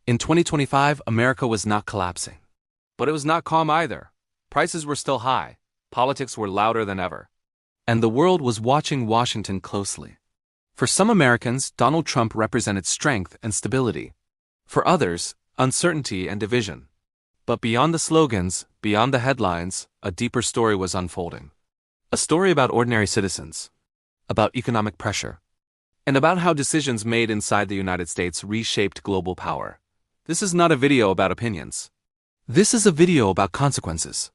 In 2025, America was not collapsing. But it was not calm either. Prices were still high, politics were louder than ever. And the world was watching Washington closely. For some Americans, Donald Trump represented strength and stability. For others, uncertainty and division. But beyond the slogans, beyond the headlines, a deeper story was unfolding. A story about ordinary citizens, about economic pressure, and about how decisions made inside the United States reshaped global power. This is not a video about opinions. This is a video about consequences.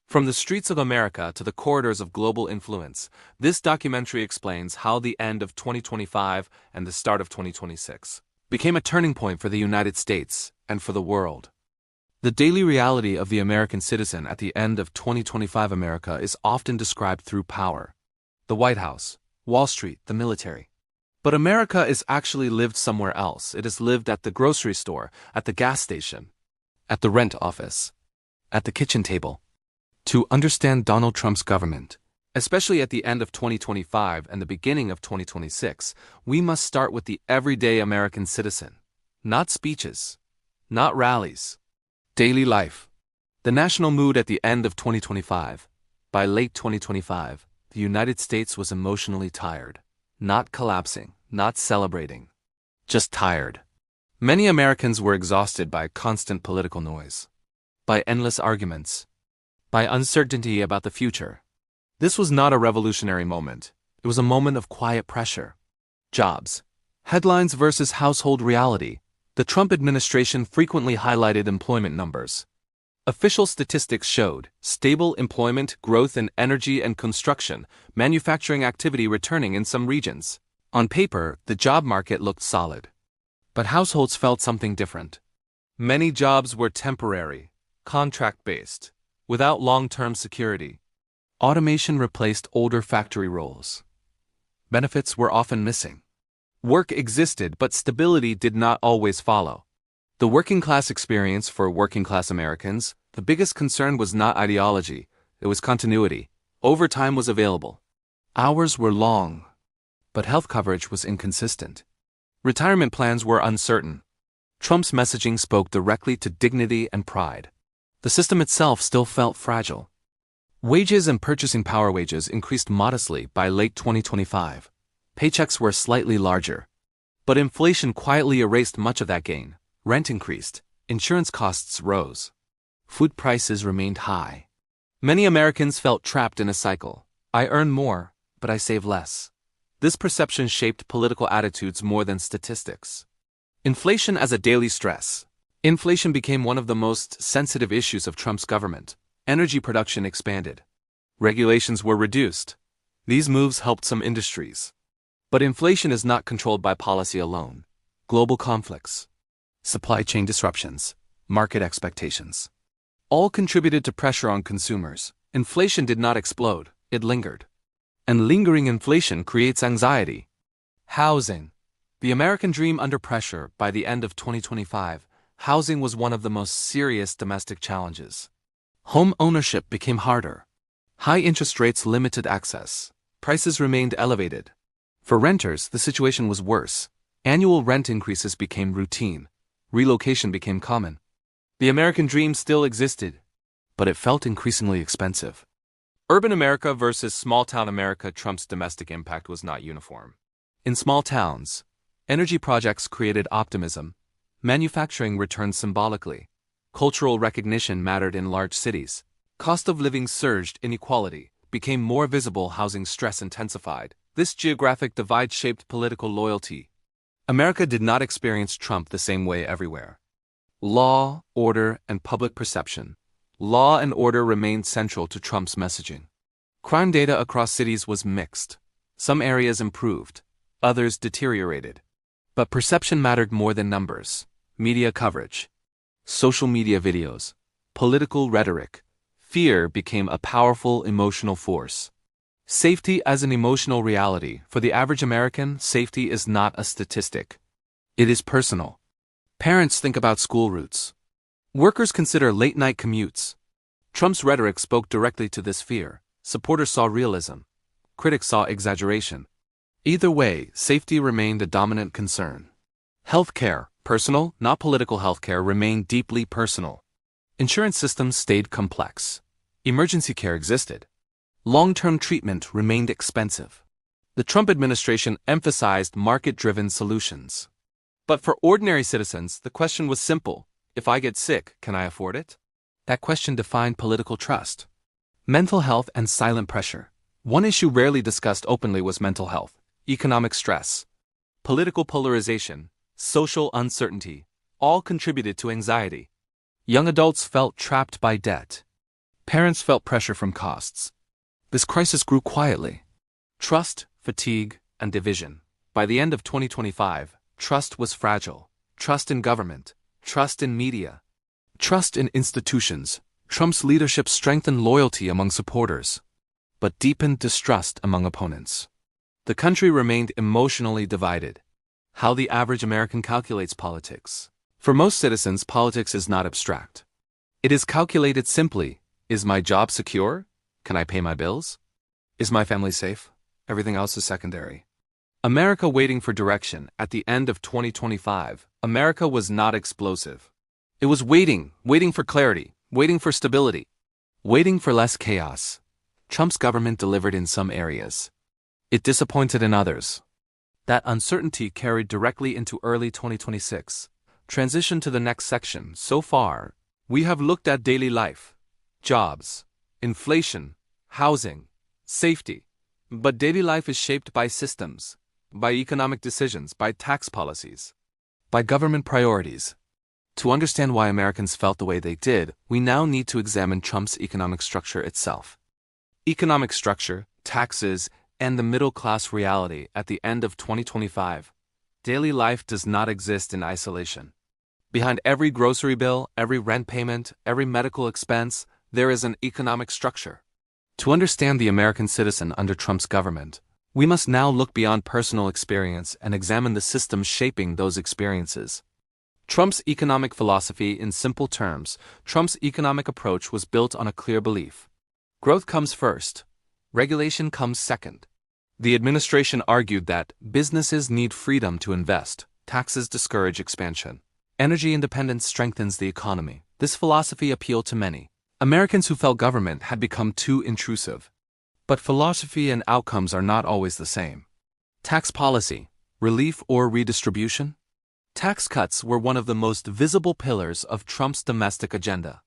From the streets of America to the corridors of global influence, this documentary explains how the end of 2025 and the start of 2026 became a turning point for the United States and for the world. The daily reality of the American citizen at the end of 2025 America is often described through power. The White House, Wall Street, the military. But America is actually lived somewhere else. It is lived at the grocery store, at the gas station, at the rent office, at the kitchen table. To understand Donald Trump's government, especially at the end of 2025 and the beginning of 2026, we must start with the everyday American citizen. Not speeches, not rallies. Daily life. The national mood at the end of 2025. By late 2025, the United States was emotionally tired. Not collapsing, not celebrating. Just tired. Many Americans were exhausted by constant political noise, by endless arguments, by uncertainty about the future. This was not a revolutionary moment. It was a moment of quiet pressure. Jobs. Headlines versus household reality. The Trump administration frequently highlighted employment numbers. Official statistics showed stable employment growth in energy and construction, manufacturing activity returning in some regions. On paper, the job market looked solid. But households felt something different. Many jobs were temporary, contract-based, without long-term security. Automation replaced older factory roles. Benefits were often missing. Work existed, but stability did not always follow. The working-class experience for working-class Americans, the biggest concern was not ideology, it was continuity. Overtime was available. Hours were long, but health coverage was inconsistent. Retirement plans were uncertain. Trump's messaging spoke directly to dignity and pride. The system itself still felt fragile. Wages and purchasing power wages increased modestly by late 2025. Paychecks were slightly larger. But inflation quietly erased much of that gain. Rent increased, insurance costs rose. Food prices remained high. Many Americans felt trapped in a cycle. I earn more, but I save less. This perception shaped political attitudes more than statistics. Inflation as a daily stress. Inflation became one of the most sensitive issues of Trump's government. Energy production expanded. Regulations were reduced. These moves helped some industries. But inflation is not controlled by policy alone. Global conflicts, supply chain disruptions, market expectations, all contributed to pressure on consumers. Inflation did not explode, it lingered. And lingering inflation creates anxiety. Housing. The American dream under pressure. By the end of 2025, housing was one of the most serious domestic challenges. Home ownership became harder. High interest rates limited access. Prices remained elevated. For renters, the situation was worse. Annual rent increases became routine. Relocation became common. The American dream still existed, but it felt increasingly expensive. Urban America versus small-town America. Trump's domestic impact was not uniform. In small towns, energy projects created optimism. Manufacturing returned symbolically. Cultural recognition mattered in large cities. Cost of living surged. Inequality became more visible. Housing stress intensified. This geographic divide shaped political loyalty. America did not experience Trump the same way everywhere. Law, order, and public perception. Law and order remained central to Trump's messaging. Crime data across cities was mixed. Some areas improved, others deteriorated. But perception mattered more than numbers. Media coverage, social media videos, political rhetoric. Fear became a powerful emotional force. Safety as an emotional reality. For the average American, safety is not a statistic. It is personal. Parents think about school routes. Workers consider late-night commutes. Trump's rhetoric spoke directly to this fear. Supporters saw realism. Critics saw exaggeration. Either way, safety remained a dominant concern. Healthcare. Personal, not political healthcare remained deeply personal. Insurance systems stayed complex. Emergency care existed. Long-term treatment remained expensive. The Trump administration emphasized market-driven solutions. But for ordinary citizens, the question was simple. If I get sick, can I afford it? That question defined political trust. Mental health and silent pressure. One issue rarely discussed openly was mental health, economic stress, political polarization, social uncertainty, all contributed to anxiety. Young adults felt trapped by debt. Parents felt pressure from costs. This crisis grew quietly. Trust, fatigue, and division. By the end of 2025, trust was fragile. Trust in government, trust in media, trust in institutions. Trump's leadership strengthened loyalty among supporters, but deepened distrust among opponents. The country remained emotionally divided. How the average American calculates politics. For most citizens, politics is not abstract. It is calculated simply. Is my job secure? Can I pay my bills? Is my family safe? Everything else is secondary. America waiting for direction. At the end of 2025, America was not explosive. It was waiting for clarity, waiting for stability, waiting for less chaos. Trump's government delivered in some areas. It disappointed in others. That uncertainty carried directly into early 2026. Transition to the next section. So far, we have looked at daily life, jobs, inflation, housing, safety. But daily life is shaped by systems, by economic decisions, by tax policies, by government priorities. To understand why Americans felt the way they did, we now need to examine Trump's economic structure itself. Economic structure, taxes, and the middle-class reality. At the end of 2025, daily life does not exist in isolation. Behind every grocery bill, every rent payment, every medical expense, there is an economic structure. To understand the American citizen under Trump's government, we must now look beyond personal experience and examine the systems shaping those experiences. Trump's economic philosophy. In simple terms, Trump's economic approach was built on a clear belief. Growth comes first. Regulation comes second. The administration argued that businesses need freedom to invest, taxes discourage expansion, energy independence strengthens the economy. This philosophy appealed to many Americans who felt government had become too intrusive. But philosophy and outcomes are not always the same. Tax policy, relief or redistribution? Tax cuts were one of the most visible pillars of Trump's domestic agenda.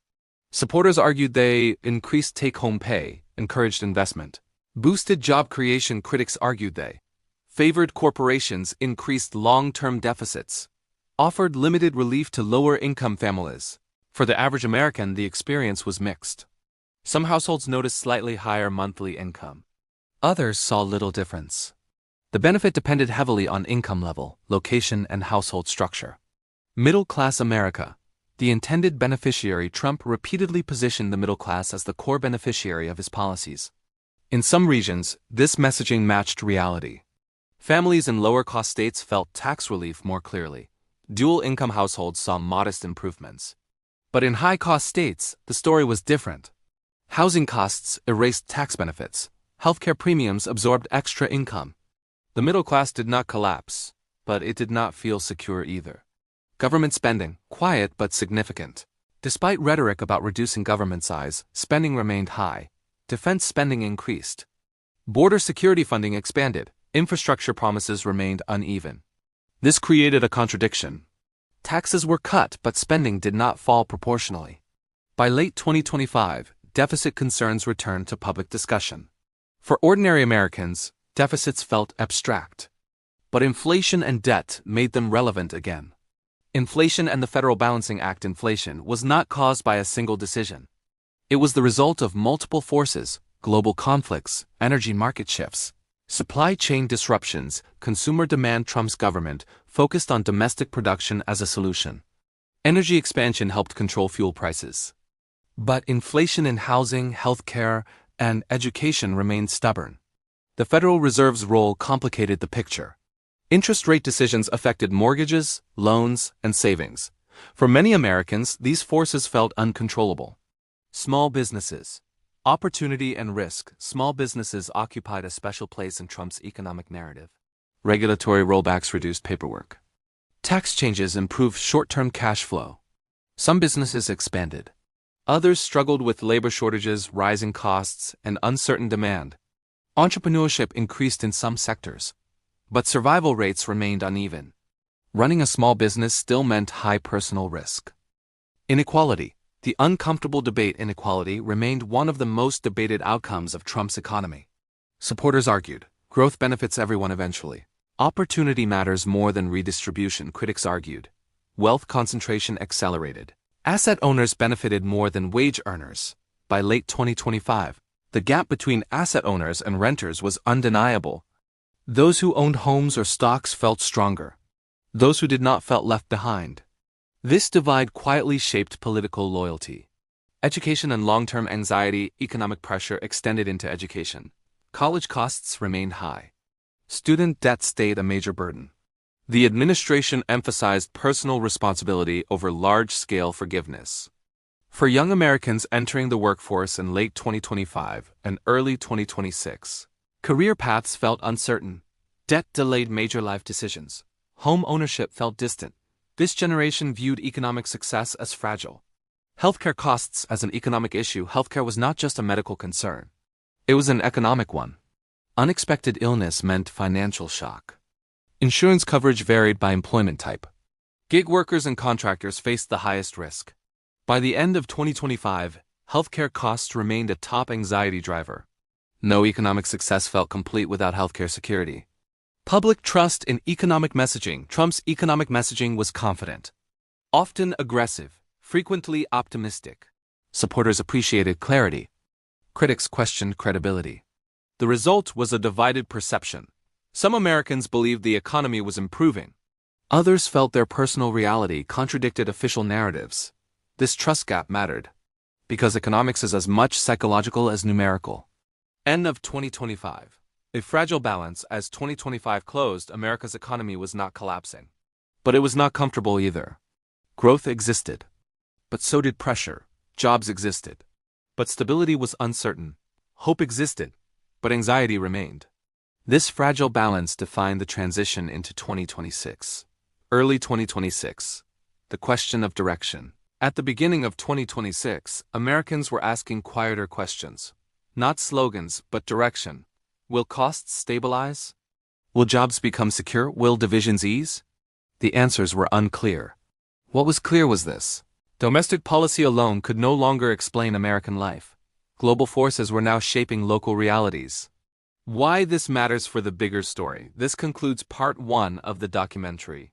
Supporters argued they increased take-home pay, encouraged investment, boosted job creation. Critics argued they favored corporations, increased long-term deficits, offered limited relief to lower-income families. For the average American, the experience was mixed. Some households noticed slightly higher monthly income. Others saw little difference. The benefit depended heavily on income level, location, and household structure. Middle-class America. The intended beneficiary. Trump repeatedly positioned the middle class as the core beneficiary of his policies. In some regions, this messaging matched reality. Families in lower-cost states felt tax relief more clearly. Dual-income households saw modest improvements. But in high-cost states, the story was different. Housing costs erased tax benefits. Healthcare premiums absorbed extra income. The middle class did not collapse, but it did not feel secure either. Government spending, quiet but significant. Despite rhetoric about reducing government size, spending remained high. Defense spending increased. Border security funding expanded. Infrastructure promises remained uneven. This created a contradiction. Taxes were cut, but spending did not fall proportionally. By late 2025, deficit concerns returned to public discussion. For ordinary Americans, deficits felt abstract. But inflation and debt made them relevant again. Inflation and the Federal Balancing Act. Inflation was not caused by a single decision. It was the result of multiple forces: global conflicts, energy market shifts, supply chain disruptions, consumer demand. Trump's government focused on domestic production as a solution. Energy expansion helped control fuel prices. But inflation in housing, healthcare, and education remained stubborn. The Federal Reserve's role complicated the picture. Interest rate decisions affected mortgages, loans, and savings. For many Americans, these forces felt uncontrollable. Small businesses. Opportunity and risk. Small businesses occupied a special place in Trump's economic narrative. Regulatory rollbacks reduced paperwork. Tax changes improved short-term cash flow. Some businesses expanded. Others struggled with labor shortages, rising costs, and uncertain demand. Entrepreneurship increased in some sectors, but survival rates remained uneven. Running a small business still meant high personal risk. Inequality. The uncomfortable debate inequality remained one of the most debated outcomes of Trump's economy. Supporters argued, growth benefits everyone eventually. Opportunity matters more than redistribution, critics argued. Wealth concentration accelerated. Asset owners benefited more than wage earners. By late 2025, the gap between asset owners and renters was undeniable. Those who owned homes or stocks felt stronger. Those who did not felt left behind. This divide quietly shaped political loyalty. Education and long-term anxiety, economic pressure extended into education. College costs remained high. Student debt stayed a major burden. The administration emphasized personal responsibility over large-scale forgiveness. For young Americans entering the workforce in late 2025 and early 2026, career paths felt uncertain. Debt delayed major life decisions. Home ownership felt distant. This generation viewed economic success as fragile. Healthcare costs as an economic issue. Healthcare was not just a medical concern. It was an economic one. Unexpected illness meant financial shock. Insurance coverage varied by employment type. Gig workers and contractors faced the highest risk. By the end of 2025, healthcare costs remained a top anxiety driver. No economic success felt complete without healthcare security. Public trust in economic messaging. Trump's economic messaging was confident, often aggressive, frequently optimistic. Supporters appreciated clarity. Critics questioned credibility. The result was a divided perception. Some Americans believed the economy was improving. Others felt their personal reality contradicted official narratives. This trust gap mattered, because economics is as much psychological as numerical. End of 2025. A fragile balance. As 2025 closed, America's economy was not collapsing. But it was not comfortable either. Growth existed. But so did pressure. Jobs existed. But stability was uncertain. Hope existed. But anxiety remained. This fragile balance defined the transition into 2026. Early 2026. The question of direction. At the beginning of 2026, Americans were asking quieter questions. Not slogans, but direction. Will costs stabilize? Will jobs become secure? Will divisions ease? The answers were unclear. What was clear was this: domestic policy alone could no longer explain American life. Global forces were now shaping local realities. Why this matters for the bigger story. This concludes part 1 of the documentary.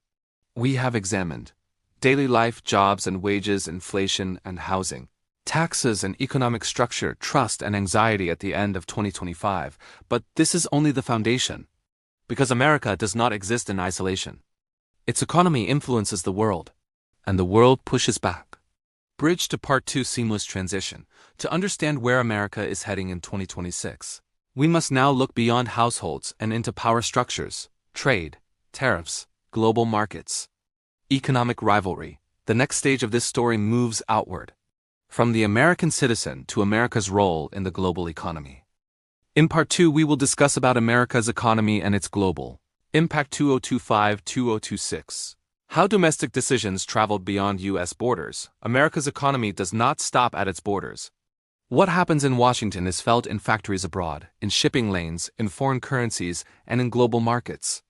We have examined daily life, jobs and wages, inflation and housing, taxes and economic structure, trust and anxiety at the end of 2025. But this is only the foundation. Because America does not exist in isolation. Its economy influences the world, and the world pushes back. Bridge to part 2: seamless transition. To understand where America is heading in 2026, we must now look beyond households and into power structures, trade, tariffs, global markets, economic rivalry. The next stage of this story moves outward, from the American citizen to America's role in the global economy. In part 2, we will discuss about America's economy and its global impact. 2025-2026. How domestic decisions traveled beyond U.S. borders. America's economy does not stop at its borders. What happens in Washington is felt in factories abroad, in shipping lanes, in foreign currencies, and in global markets.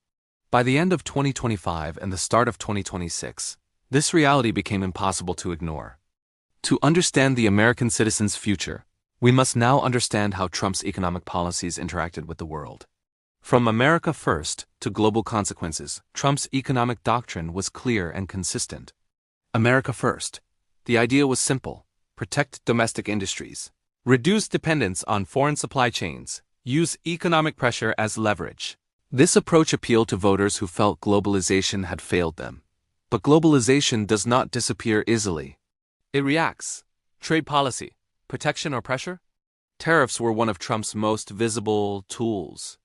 By the end of 2025 and the start of 2026, this reality became impossible to ignore. To understand the American citizen's future, we must now understand how Trump's economic policies interacted with the world. From America first to global consequences, Trump's economic doctrine was clear and consistent. America first. The idea was simple: protect domestic industries, reduce dependence on foreign supply chains, use economic pressure as leverage. This approach appealed to voters who felt globalization had failed them. But globalization does not disappear easily. It reacts. Trade policy, protection or pressure? Tariffs were one of Trump's most visible tools.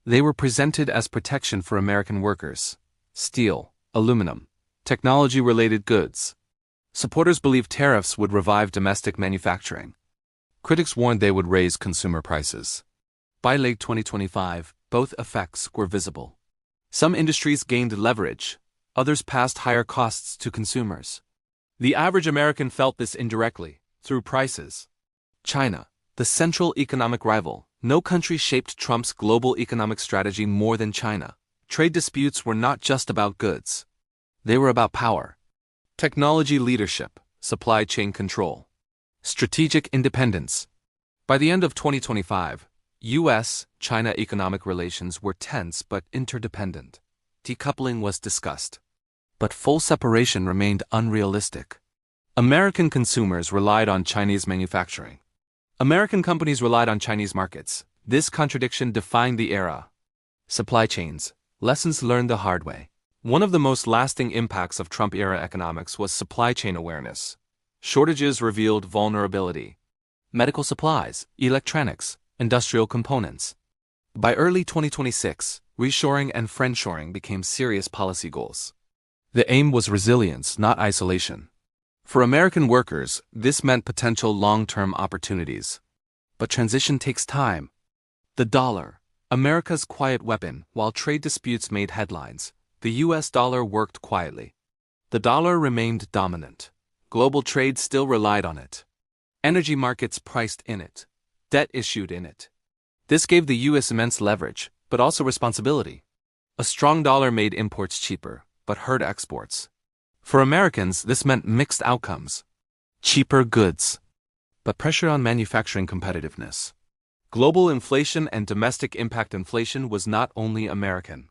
They were presented as protection for American workers: steel, aluminum, technology-related goods. Supporters believed tariffs would revive domestic manufacturing. Critics warned they would raise consumer prices. By late 2025, both effects were visible. Some industries gained leverage. Others passed higher costs to consumers. The average American felt this indirectly, through prices. China, the central economic rival. No country shaped Trump's global economic strategy more than China. Trade disputes were not just about goods. They were about power, technology leadership, supply chain control, strategic independence. By the end of 2025, U.S.-China economic relations were tense but interdependent. Decoupling was discussed, but full separation remained unrealistic. American consumers relied on Chinese manufacturing. American companies relied on Chinese markets. This contradiction defined the era. Supply chains. Lessons learned the hard way. One of the most lasting impacts of Trump-era economics was supply chain awareness. Shortages revealed vulnerability. Medical supplies, electronics, industrial components. By early 2026, reshoring and friendshoring became serious policy goals. The aim was resilience, not isolation. For American workers, this meant potential long-term opportunities. But transition takes time. The dollar, America's quiet weapon. While trade disputes made headlines, the U.S. dollar worked quietly. The dollar remained dominant. Global trade still relied on it. Energy markets priced in it. Debt issued in it. This gave the U.S. immense leverage, but also responsibility. A strong dollar made imports cheaper, but hurt exports. For Americans, this meant mixed outcomes. Cheaper goods, but pressure on manufacturing competitiveness. Global inflation and domestic impact inflation was not only American.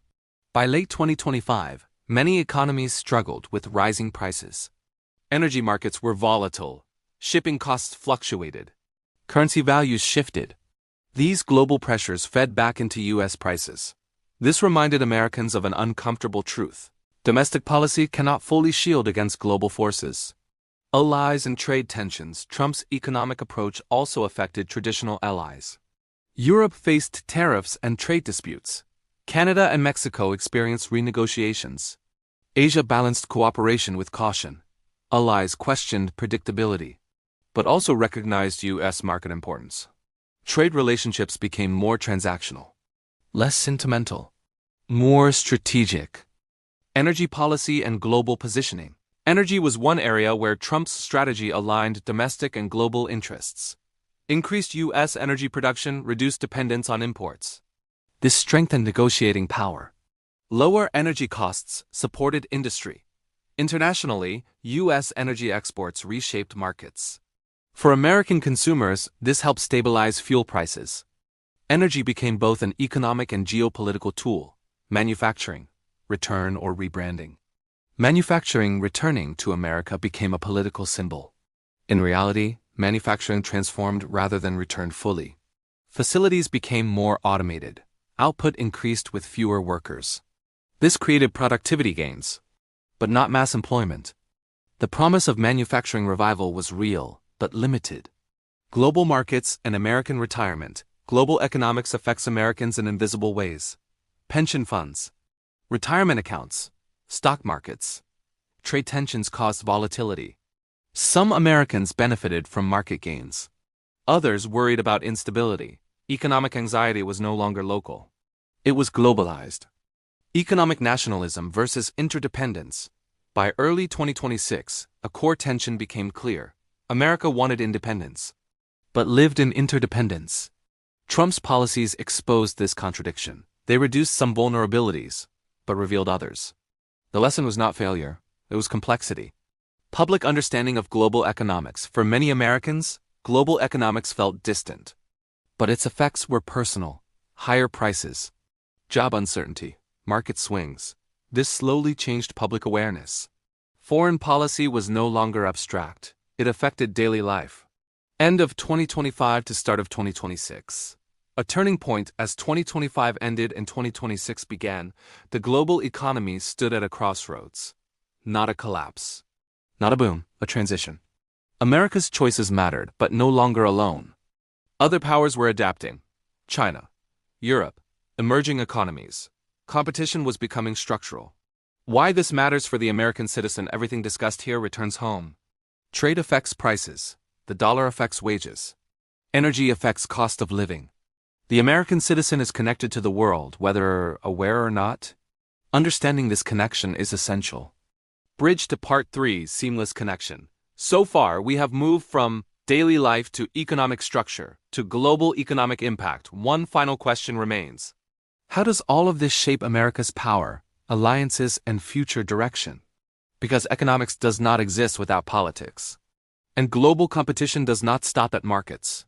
By late 2025, many economies struggled with rising prices. Energy markets were volatile. Shipping costs fluctuated. Currency values shifted. These global pressures fed back into U.S. prices. This reminded Americans of an uncomfortable truth. Domestic policy cannot fully shield against global forces. Allies and trade tensions. Trump's economic approach also affected traditional allies. Europe faced tariffs and trade disputes. Canada and Mexico experienced renegotiations. Asia balanced cooperation with caution. Allies questioned predictability, but also recognized U.S. market importance. Trade relationships became more transactional, less sentimental, more strategic. Energy policy and global positioning. Energy was one area where Trump's strategy aligned domestic and global interests. Increased U.S. energy production, reduced dependence on imports. This strengthened negotiating power. Lower energy costs supported industry. Internationally, U.S. energy exports reshaped markets. For American consumers, this helped stabilize fuel prices. Energy became both an economic and geopolitical tool. Manufacturing, return or rebranding. Manufacturing returning to America became a political symbol. In reality, manufacturing transformed rather than returned fully. Facilities became more automated. Output increased with fewer workers. This created productivity gains, but not mass employment. The promise of manufacturing revival was real, but limited. Global markets and American retirement. Global economics affects Americans in invisible ways. Pension funds, retirement accounts, stock markets. Trade tensions caused volatility. Some Americans benefited from market gains. Others worried about instability. Economic anxiety was no longer local. It was globalized. Economic nationalism versus interdependence. By early 2026, a core tension became clear. America wanted independence, but lived in interdependence. Trump's policies exposed this contradiction. They reduced some vulnerabilities, but revealed others. The lesson was not failure, it was complexity. Public understanding of global economics. For many Americans, global economics felt distant. But its effects were personal. Higher prices, job uncertainty, market swings. This slowly changed public awareness. Foreign policy was no longer abstract. It affected daily life. End of 2025 to start of 2026. A turning point as 2025 ended and 2026 began, the global economy stood at a crossroads. Not a collapse. Not a boom, a transition. America's choices mattered, but no longer alone. Other powers were adapting. China, Europe, emerging economies. Competition was becoming structural. Why this matters for the American citizen. Everything discussed here returns home. Trade affects prices. The dollar affects wages. Energy affects cost of living. The American citizen is connected to the world, whether aware or not. Understanding this connection is essential. Bridge to Part 3: Seamless Connection. So far, we have moved from daily life to economic structure to global economic impact. One final question remains. How does all of this shape America's power, alliances, and future direction? Because economics does not exist without politics. And global competition does not stop at markets.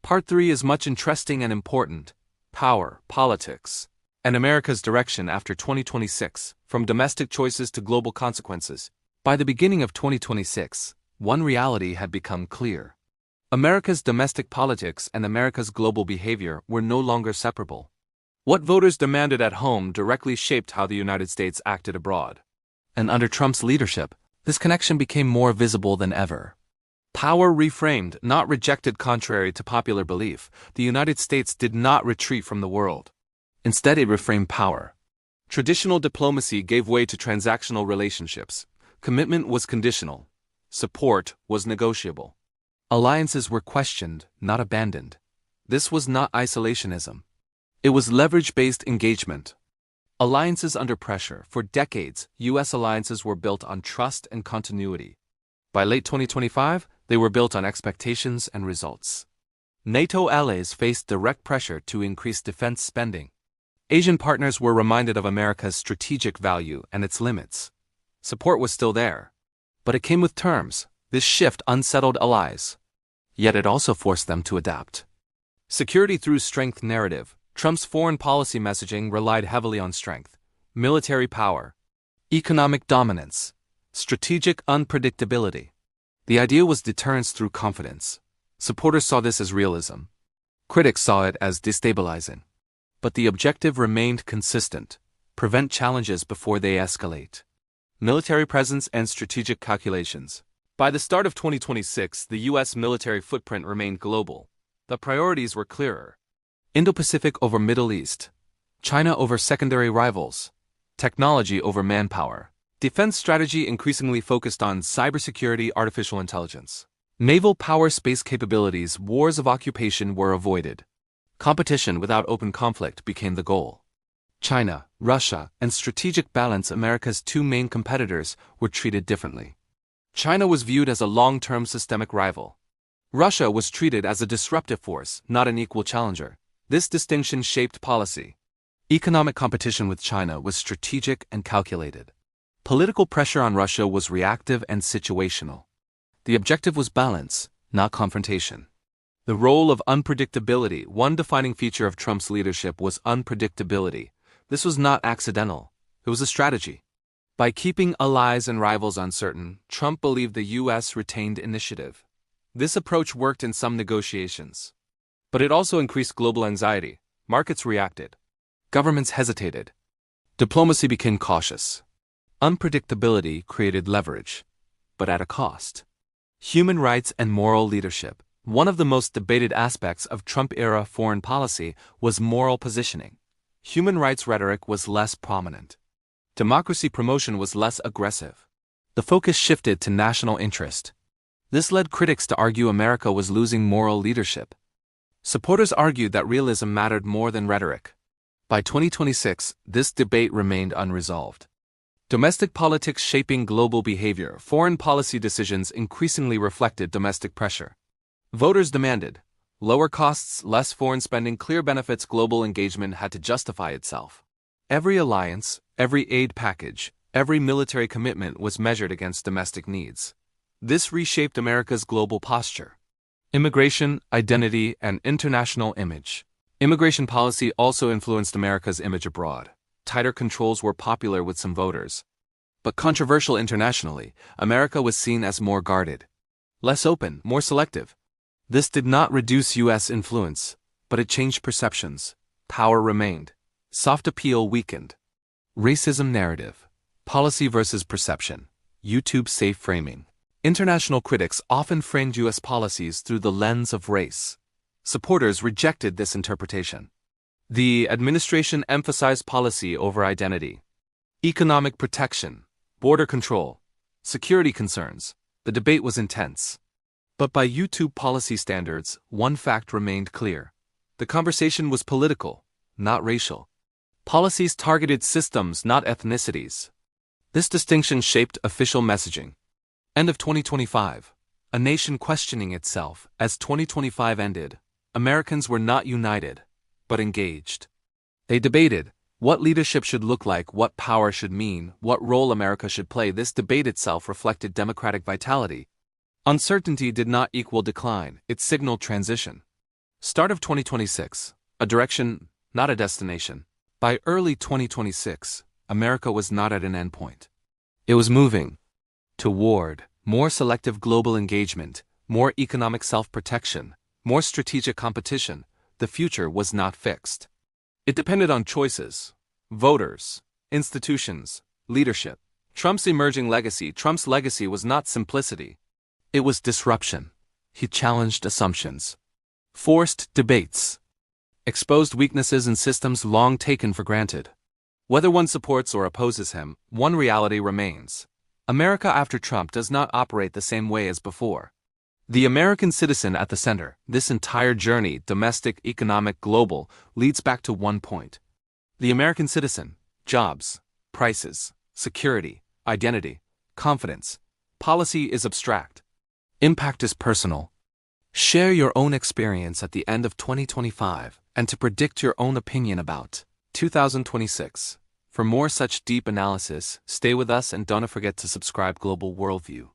Part 3 is much interesting and important. Power, politics, and America's direction after 2026, from domestic choices to global consequences. By the beginning of 2026, one reality had become clear. America's domestic politics and America's global behavior were no longer separable. What voters demanded at home directly shaped how the United States acted abroad. And under Trump's leadership, this connection became more visible than ever. Power reframed, not rejected. Contrary to popular belief, the United States did not retreat from the world. Instead, it reframed power. Traditional diplomacy gave way to transactional relationships. Commitment was conditional. Support was negotiable. Alliances were questioned, not abandoned. This was not isolationism. It was leverage-based engagement. Alliances under pressure. For decades, U.S. alliances were built on trust and continuity. By late 2025, they were built on expectations and results. NATO allies faced direct pressure to increase defense spending. Asian partners were reminded of America's strategic value and its limits. Support was still there, but it came with terms. This shift unsettled allies. Yet it also forced them to adapt. Security through strength narrative. Trump's foreign policy messaging relied heavily on strength, military power, economic dominance, strategic unpredictability. The idea was deterrence through confidence. Supporters saw this as realism. Critics saw it as destabilizing. But the objective remained consistent: prevent challenges before they escalate. Military presence and strategic calculations. By the start of 2026, the U.S. military footprint remained global. The priorities were clearer. Indo-Pacific over Middle East. China over secondary rivals. Technology over manpower. Defense strategy increasingly focused on cybersecurity, artificial intelligence. Naval power, space capabilities, wars of occupation were avoided. Competition without open conflict became the goal. China, Russia, and strategic balance. America's two main competitors were treated differently. China was viewed as a long-term systemic rival. Russia was treated as a disruptive force, not an equal challenger. This distinction shaped policy. Economic competition with China was strategic and calculated. Political pressure on Russia was reactive and situational. The objective was balance, not confrontation. The role of unpredictability. One defining feature of Trump's leadership was unpredictability. This was not accidental. It was a strategy. By keeping allies and rivals uncertain, Trump believed the U.S. retained initiative. This approach worked in some negotiations. But it also increased global anxiety. Markets reacted. Governments hesitated. Diplomacy became cautious. Unpredictability created leverage, but at a cost. Human rights and moral leadership. One of the most debated aspects of Trump-era foreign policy was moral positioning. Human rights rhetoric was less prominent. Democracy promotion was less aggressive. The focus shifted to national interest. This led critics to argue America was losing moral leadership. Supporters argued that realism mattered more than rhetoric. By 2026, this debate remained unresolved. Domestic politics shaping global behavior. Foreign policy decisions increasingly reflected domestic pressure. Voters demanded lower costs, less foreign spending, clear benefits. Global engagement had to justify itself. Every alliance, every aid package, every military commitment was measured against domestic needs. This reshaped America's global posture. Immigration, identity, and international image. Immigration policy also influenced America's image abroad. Tighter controls were popular with some voters. But controversial internationally, America was seen as more guarded, less open, more selective. This did not reduce U.S. influence, but it changed perceptions. Power remained. Soft appeal weakened. Racism narrative. Policy versus perception. YouTube safe framing. International critics often framed U.S. policies through the lens of race. Supporters rejected this interpretation. The administration emphasized policy over identity. Economic protection, border control, security concerns. The debate was intense. But by YouTube policy standards, one fact remained clear. The conversation was political, not racial. Policies targeted systems, not ethnicities. This distinction shaped official messaging. End of 2025. A nation questioning itself. As 2025 ended, Americans were not united, but engaged. They debated what leadership should look like, what power should mean, what role America should play. This debate itself reflected democratic vitality. Uncertainty did not equal decline, it signaled transition. Start of 2026. A direction, not a destination. By early 2026, America was not at an endpoint. It was moving toward more selective global engagement, more economic self-protection, more strategic competition. The future was not fixed. It depended on choices, voters, institutions, leadership. Trump's legacy was not simplicity. It was disruption. He challenged assumptions, forced debates, exposed weaknesses in systems long taken for granted. Whether one supports or opposes him, one reality remains. America after Trump does not operate the same way as before. The American citizen at the center. This entire journey, domestic, economic, global, leads back to one point. The American citizen: jobs, prices, security, identity, confidence. Policy is abstract. Impact is personal. Share your own experience at the end of 2025 and to predict your own opinion about 2026. For more such deep analysis, stay with us and don't forget to subscribe. Global Worldview.